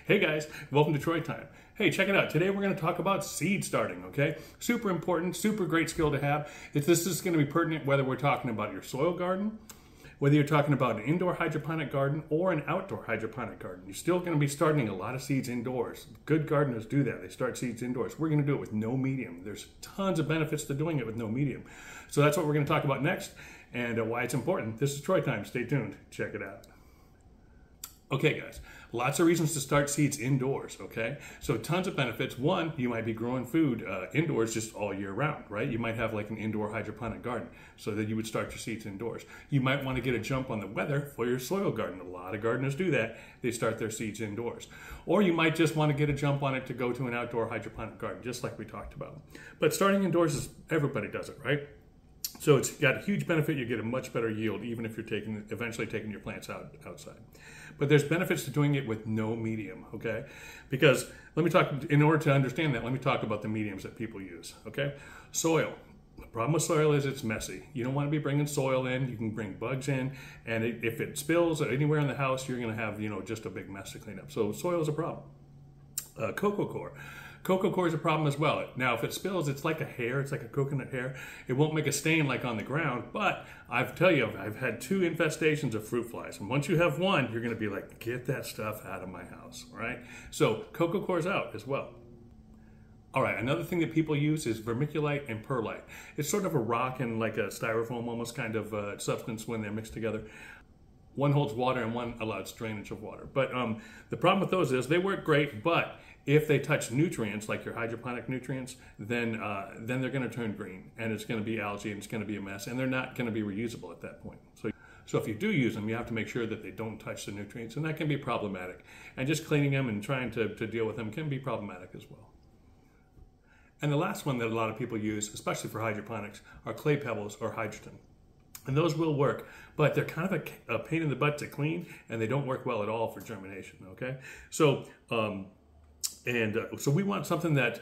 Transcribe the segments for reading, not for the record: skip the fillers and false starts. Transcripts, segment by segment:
Hey guys, welcome to Troy Time. Hey, check it out. Today we're going to talk about seed starting, okay? Super important, super great skill to have. This is going to be pertinent whether we're talking about your soil garden, whether you're talking about an indoor hydroponic garden or an outdoor hydroponic garden. You're still going to be starting a lot of seeds indoors. Good gardeners do that. They start seeds indoors. We're going to do it with no medium. There's tons of benefits to doing it with no medium. So that's what we're going to talk about next and why it's important. This is Troy Time. Stay tuned. Check it out. Okay, guys, lots of reasons to start seeds indoors, okay? So tons of benefits. One, you might be growing food indoors just all year round, right? You might have like an indoor hydroponic garden, so that you would start your seeds indoors. You might want to get a jump on the weather for your soil garden. A lot of gardeners do that. They start their seeds indoors. Or you might just want to get a jump on it to go to an outdoor hydroponic garden, just like we talked about. But starting indoors is, everybody does it, right? So it's got a huge benefit. You get a much better yield, even if you're eventually taking your plants outside. But there's benefits to doing it with no medium, okay? Because in order to understand that, let me talk about the mediums that people use, okay? Soil. The problem with soil is it's messy. You don't want to be bringing soil in. You can bring bugs in, and if it spills anywhere in the house, you're going to have, just a big mess to clean up. So soil is a problem. Coco coir. Coco coir is a problem as well. Now, if it spills, it's like a hair. It's like a coconut hair. It won't make a stain like on the ground, but I've had 2 infestations of fruit flies. And once you have one, you're going to be like, get that stuff out of my house, right? So coco coir is out as well. All right, another thing that people use is vermiculite and perlite. It's sort of a rock and like a styrofoam almost kind of substance when they're mixed together. One holds water and one allows drainage of water. But the problem with those is they work great, but if they touch nutrients, like your hydroponic nutrients, then they're going to turn green, and it's going to be algae, and it's going to be a mess, and they're not going to be reusable at that point. So if you do use them, you have to make sure that they don't touch the nutrients, and that can be problematic. And just cleaning them and trying to deal with them can be problematic as well. And the last one that a lot of people use, especially for hydroponics, are clay pebbles or hydrogen. And those will work, but they're kind of a pain in the butt to clean, and they don't work well at all for germination, okay? So we want something that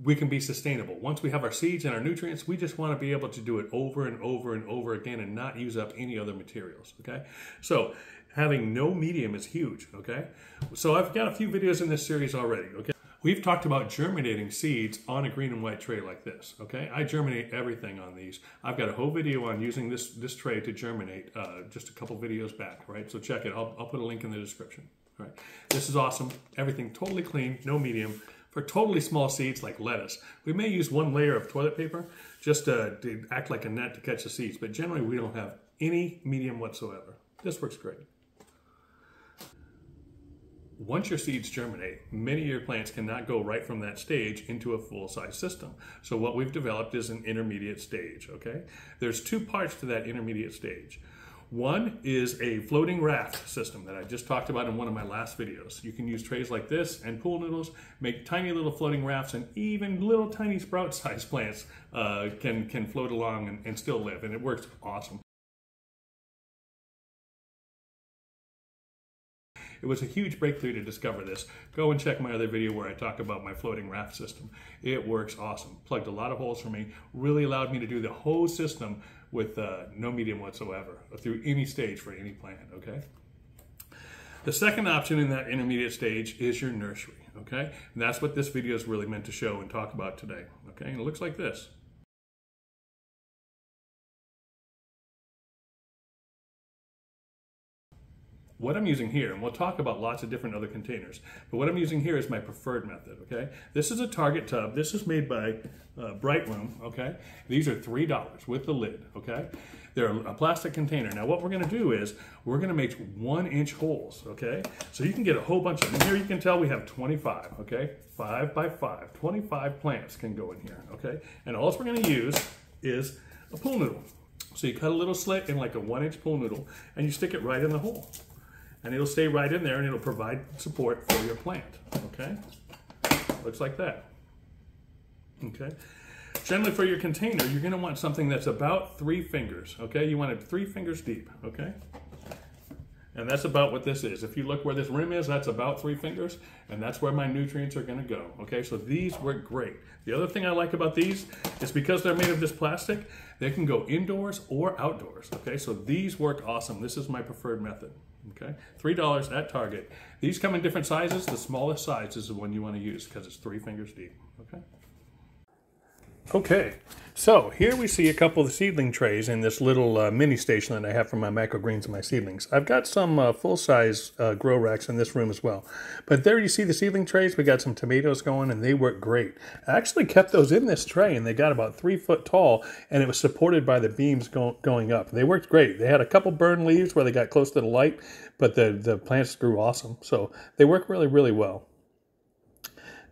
we can be sustainable. Once we have our seeds and our nutrients, we just want to be able to do it over and over and over again and not use up any other materials, okay? So having no medium is huge, okay? So I've got a few videos in this series already, okay? We've talked about germinating seeds on a green and white tray like this, okay? I germinate everything on these. I've got a whole video on using this tray to germinate just a couple videos back, right? So check it. I'll put a link in the description. All right. This is awesome. Everything totally clean, no medium. For totally small seeds like lettuce, we may use one layer of toilet paper just to act like a net to catch the seeds, but generally we don't have any medium whatsoever. This works great. Once your seeds germinate, many of your plants cannot go right from that stage into a full-size system. So what we've developed is an intermediate stage, okay? There's 2 parts to that intermediate stage. One is a floating raft system that I just talked about in one of my last videos. You can use trays like this and pool noodles, make tiny little floating rafts, and even little tiny sprout-sized plants can float along and still live, and it works awesome. It was a huge breakthrough to discover this. Go and check my other video where I talk about my floating raft system. It works awesome. Plugged a lot of holes for me. Really allowed me to do the whole system with no medium whatsoever through any stage for any plant, okay? The second option in that intermediate stage is your nursery, okay? And that's what this video is really meant to show and talk about today, okay? And it looks like this. What I'm using here, and we'll talk about lots of different other containers, but what I'm using here is my preferred method, okay? This is a Target tub. This is made by Bright Room, okay? These are $3 with the lid, okay? They're a plastic container. Now what we're gonna do is, we're gonna make 1-inch holes, okay? So you can get a whole bunch of them. Here you can tell we have 25, okay? 5 by 5, 25 plants can go in here, okay? And all we're gonna use is a pool noodle. So you cut a little slit in like a 1-inch pool noodle, and you stick it right in the hole. And it'll stay right in there and it'll provide support for your plant, okay? Looks like that, okay? Generally for your container, you're gonna want something that's about 3 fingers, okay? You want it 3 fingers deep, okay? And that's about what this is. If you look where this rim is, that's about 3 fingers, and that's where my nutrients are gonna go, okay? So these work great. The other thing I like about these is because they're made of this plastic, they can go indoors or outdoors, okay? So these work awesome. This is my preferred method, Okay, $3 at Target. These come in different sizes. The smallest size is the one you want to use because it's 3 fingers deep. Okay. Okay, so here we see a couple of seedling trays in this little mini station that I have for my microgreens and my seedlings. I've got some full-size grow racks in this room as well. But there you see the seedling trays. We got some tomatoes going and they work great. I actually kept those in this tray and they got about 3 foot tall and it was supported by the beams going up. They worked great. They had a couple burned leaves where they got close to the light, but the plants grew awesome. So they work really, really well.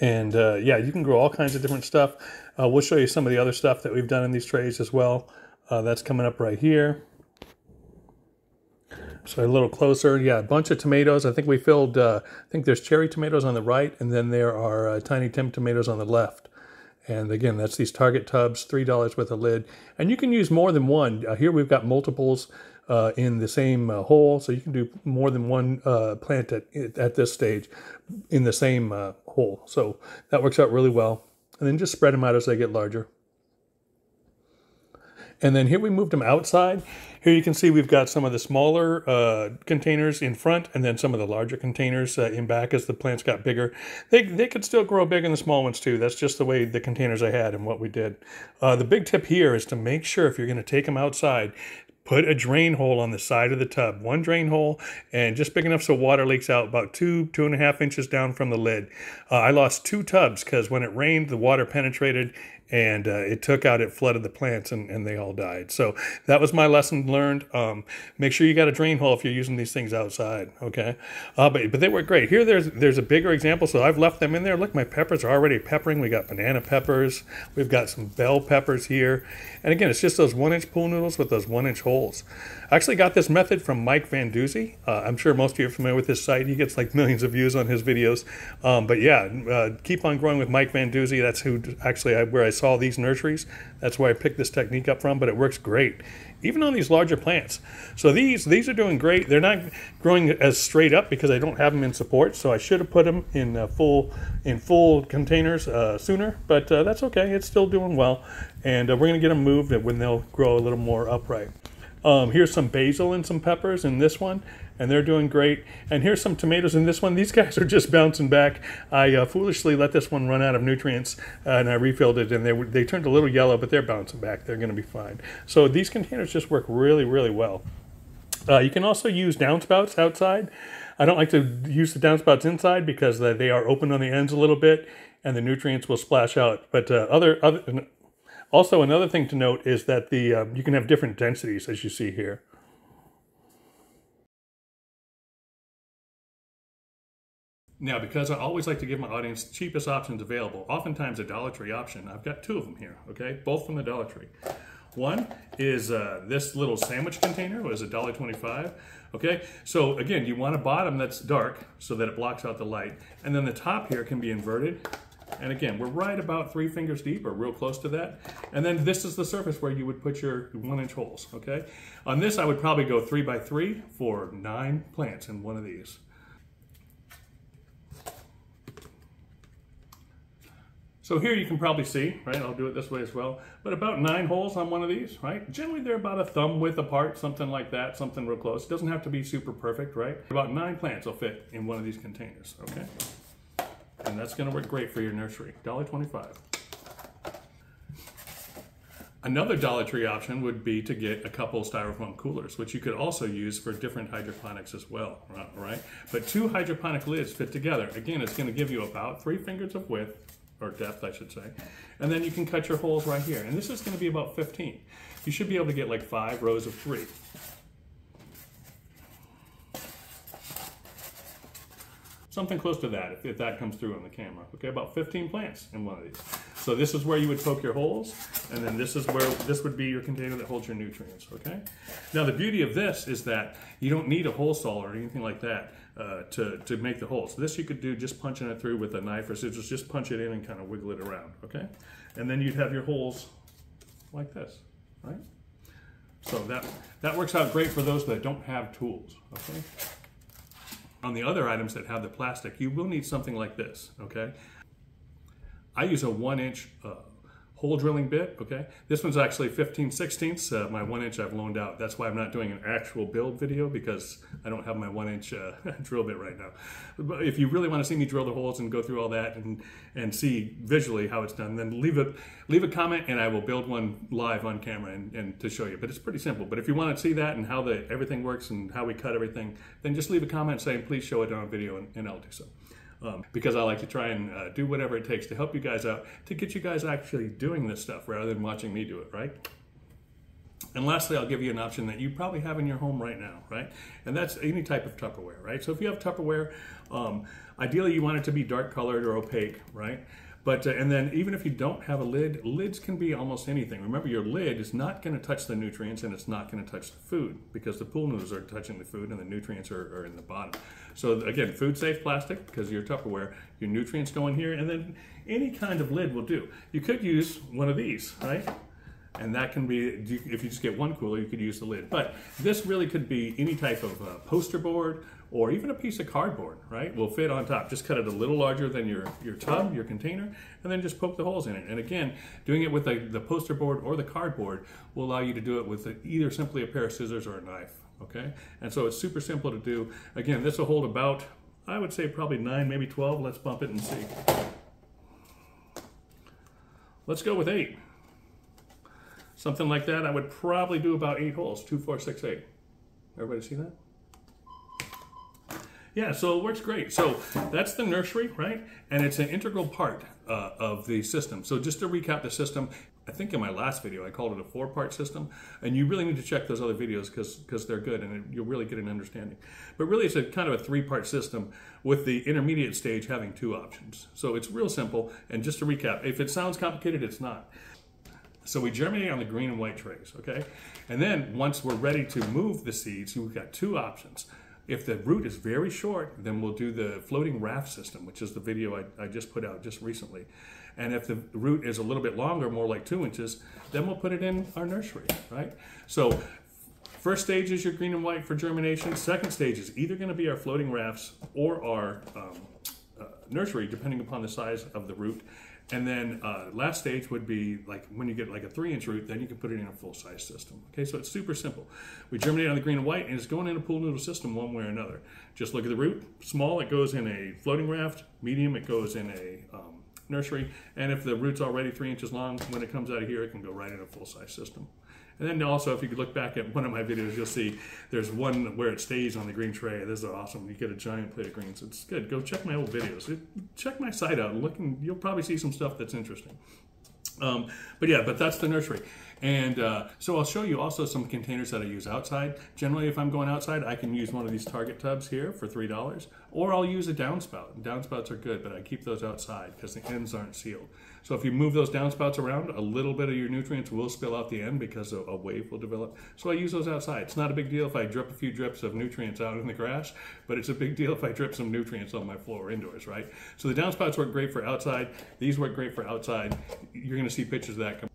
And yeah, you can grow all kinds of different stuff. We'll show you some of the other stuff that we've done in these trays as well. That's coming up right here. So a little closer, yeah, a bunch of tomatoes. I think we filled, I think there's cherry tomatoes on the right, and then there are tiny Tim tomatoes on the left. And again, that's these Target tubs, $3 with a lid. And you can use more than one. Here we've got multiples in the same hole, so you can do more than one plant at this stage in the same hole. So that works out really well. And then just spread them out as they get larger. And then here we moved them outside. Here you can see we've got some of the smaller containers in front and then some of the larger containers in back as the plants got bigger. They could still grow big in the small ones too. That's just the way the containers I had and what we did. The big tip here is to make sure if you're going to take them outside, put a drain hole on the side of the tub. One drain hole and just big enough so water leaks out about 2.5 inches down from the lid. I lost 2 tubs because when it rained, the water penetrated and it flooded the plants and they all died. So that was my lesson learned. Make sure you got a drain hole if you're using these things outside, okay? But they work great. Here there's a bigger example, so I've left them in there. Look, my peppers are already peppering. We got banana peppers. We've got some bell peppers here. And again, it's just those 1-inch pool noodles with those 1-inch holes. I actually got this method from Mike Van Duzy. I'm sure most of you are familiar with his site. He gets like millions of views on his videos. But yeah, keep on growing with Mike Van Duzy. That's who actually where I saw these nurseries. That's where I picked this technique up from, but it works great, even on these larger plants. So these are doing great. They're not growing as straight up because I don't have them in support, so I should have put them in full containers sooner, but that's okay. It's still doing well, and we're going to get them moved when they'll grow a little more upright. Here's some basil and some peppers in this one, and they're doing great. And here's some tomatoes in this one. These guys are just bouncing back. I foolishly let this one run out of nutrients, and I refilled it, and they turned a little yellow, but they're bouncing back. They're going to be fine. So these containers just work really, really well. You can also use downspouts outside. I don't like to use the downspouts inside because they are open on the ends a little bit, and the nutrients will splash out. But also, another thing to note is that you can have different densities, as you see here. Now, because I always like to give my audience the cheapest options available, oftentimes a Dollar Tree option, I've got 2 of them here, okay? Both from the Dollar Tree. One is this little sandwich container. It was $1.25, okay? So again, you want a bottom that's dark so that it blocks out the light. And then the top here can be inverted. And again, we're right about 3 fingers deep or real close to that. And then this is the surface where you would put your 1-inch holes, okay? On this, I would probably go 3 by 3 for 9 plants in one of these. So here you can probably see, right? I'll do it this way as well. But about 9 holes on one of these, right? Generally they're about a thumb width apart, something like that, something real close. It doesn't have to be super perfect, right? About 9 plants will fit in one of these containers, okay? And that's gonna work great for your nursery, $1.25. Another Dollar Tree option would be to get a couple styrofoam coolers, which you could also use for different hydroponics as well, right? But 2 hydroponic lids fit together. Again, it's gonna give you about 3 fingers of width, or depth, I should say. And then you can cut your holes right here. And this is going to be about 15. You should be able to get like 5 rows of 3. Something close to that, if that comes through on the camera. Okay, about 15 plants in one of these. So this is where you would poke your holes, and then this is where this would be your container that holds your nutrients, okay? Now the beauty of this is that you don't need a hole saw or anything like that to make the holes. This you could do just punching it through with a knife or scissors, just punch it in and kind of wiggle it around, okay? And then you'd have your holes like this, right? So that works out great for those that don't have tools, okay? On the other items that have the plastic, you will need something like this, okay? I use a 1-inch hole drilling bit, okay? This one's actually 15/16. My 1-inch I've loaned out. That's why I'm not doing an actual build video, because I don't have my 1-inch drill bit right now. But if you really want to see me drill the holes and go through all that and see visually how it's done, then leave a comment and I will build one live on camera and to show you. But it's pretty simple. But if you want to see that and how everything works and how we cut everything, then just leave a comment saying please show it on video, and I'll do so. Because I like to try and do whatever it takes to help you guys out, to get you guys actually doing this stuff rather than watching me do it, right? And lastly, I'll give you an option that you probably have in your home right now, right? And that's any type of Tupperware, right? So if you have Tupperware, ideally you want it to be dark colored or opaque, right? But, and then even if you don't have a lid, lids can be almost anything. Remember, your lid is not going to touch the nutrients and it's not going to touch the food, because the pool noodles are touching the food and the nutrients are in the bottom. So again, food safe plastic, because your Tupperware, your nutrients go in here, and then any kind of lid will do. You could use one of these, right? And that can be, if you just get one cooler, you could use the lid. But this really could be any type of poster board, or even a piece of cardboard, right? Will fit on top. Just cut it a little larger than your tub, your container, and then just poke the holes in it. And again, doing it with the poster board or the cardboard will allow you to do it with either simply a pair of scissors or a knife, okay? And so it's super simple to do. Again, this will hold about, I would say probably 9, maybe 12. Let's bump it and see. Let's go with 8. Something like that, I would probably do about 8 holes, 2, 4, 6, 8. Everybody see that? Yeah, so it works great. So that's the nursery, right? And it's an integral part of the system. So just to recap the system, I think in my last video I called it a 4-part system, and you really need to check those other videos because they're good and you'll really get an understanding. But really it's a kind of a 3-part system with the intermediate stage having 2 options. So it's real simple, and just to recap, if it sounds complicated, it's not. So we germinate on the green and white trays, okay? And then once we're ready to move the seeds, we've got 2 options. If the root is very short, then we'll do the floating raft system, which is the video I just put out just recently. And if the root is a little bit longer, more like 2 inches, then we'll put it in our nursery, right? So first stage is your green and white for germination. Second stage is either going to be our floating rafts or our nursery, depending upon the size of the root. And then last stage would be like when you get like a 3-inch root, then you can put it in a full-size system. Okay, so it's super simple. We germinate on the green and white, and it's going in a pool noodle system one way or another. Just look at the root. Small, it goes in a floating raft. Medium, it goes in a nursery. And if the root's already 3 inches long, when it comes out of here, it can go right in a full-size system. And then also, if you could look back at one of my videos, you'll see there's one where it stays on the green tray. This is awesome. You get a giant plate of greens. It's good. Go check my old videos. Check my site out and look, and you'll probably see some stuff that's interesting. But that's the nursery. And so I'll show you also some containers that I use outside. Generally, if I'm going outside, I can use one of these Target tubs here for $3, or I'll use a downspout. Downspouts are good, but I keep those outside because the ends aren't sealed. So if you move those downspouts around, a little bit of your nutrients will spill out the end because a wave will develop. So I use those outside. It's not a big deal if I drip a few drips of nutrients out in the grass, but it's a big deal if I drip some nutrients on my floor indoors, right? So the downspouts work great for outside. These work great for outside. You're going to see pictures of that come.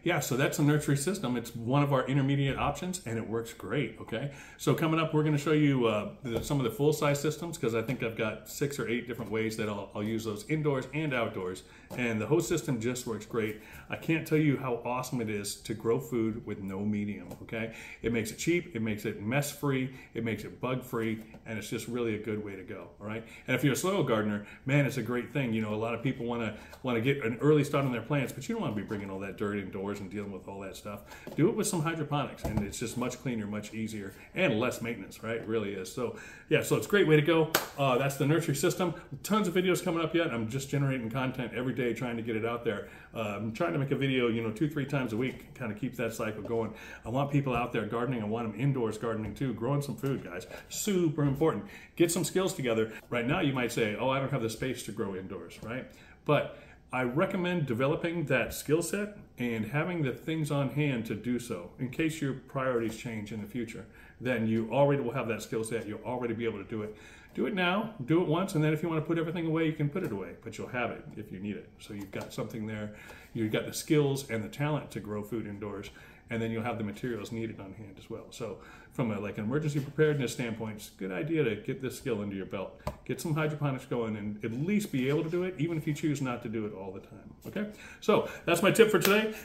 Yeah, so that's a nursery system. It's one of our intermediate options, and it works great, okay? So coming up, we're going to show you some of the full-size systems, because I think I've got 6 or 8 different ways that I'll use those indoors and outdoors, and the host system just works great. I can't tell you how awesome it is to grow food with no medium, okay? It makes it cheap, it makes it mess-free, it makes it bug-free, and it's just really a good way to go, all right? And if you're a soil gardener, man, it's a great thing. You know, a lot of people want to get an early start on their plants, but you don't want to be bringing all that dirt indoors and dealing with all that stuff. Do it with some hydroponics, and it's just much cleaner, much easier, and less maintenance, right? It really is. So yeah, so it's a great way to go. That's the nursery system. Tons of videos coming up yet. I'm just generating content every day, trying to get it out there. I'm trying to make a video, 2-3 times a week, kind of keep that cycle going. I want people out there gardening. I want them indoors gardening too, growing some food, guys. Super important. Get some skills together. Right now you might say, oh, I don't have the space to grow indoors, right? But I recommend developing that skill set and having the things on hand to do so in case your priorities change in the future. Then you already will have that skill set. You'll already be able to do it. Do it now, do it once, and then if you want to put everything away, you can put it away, but you'll have it if you need it. So you've got something there. You've got the skills and the talent to grow food indoors, and then you'll have the materials needed on hand as well. So from like an emergency preparedness standpoint, it's a good idea to get this skill under your belt. Get some hydroponics going and at least be able to do it, even if you choose not to do it all the time, okay? So that's my tip for today.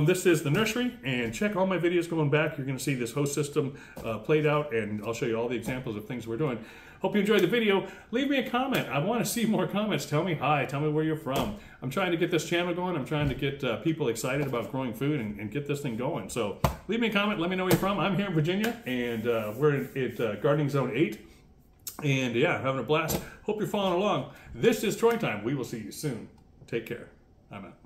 This is the nursery, and check all my videos going back. You're gonna see this host system played out, and I'll show you all the examples of things we're doing. Hope you enjoyed the video. Leave me a comment. I want to see more comments. Tell me hi. Tell me where you're from. I'm trying to get this channel going. I'm trying to get people excited about growing food and get this thing going. So leave me a comment. Let me know where you're from. I'm here in Virginia, and we're at Gardening Zone 8. And yeah, having a blast. Hope you're following along. This is Troy Time. We will see you soon. Take care. I'm out.